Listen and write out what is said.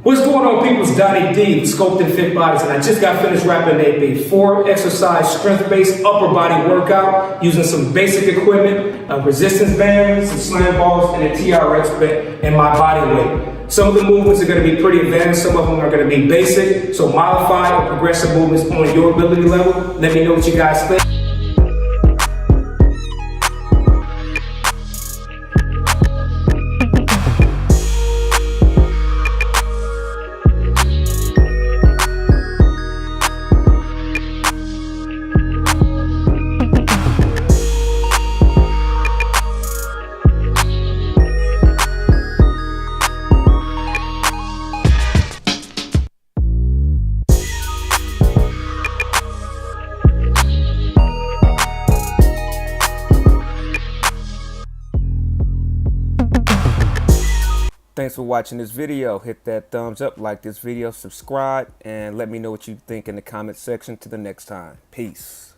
What's going on, people? It's Donnie D, Sculpting Fit Bodies, and I just got finished wrapping a 4-exercise strength-based upper body workout using some basic equipment, resistance bands, some slam balls, and a TRX bit in my body weight. Some of the movements are going to be pretty advanced, some of them are going to be basic, so modify or progressive movements on your ability level. Let me know what you guys think. Thanks for watching this video. Hit that thumbs up, like this video, subscribe, and let me know what you think in the comment section. Till the next time. Peace.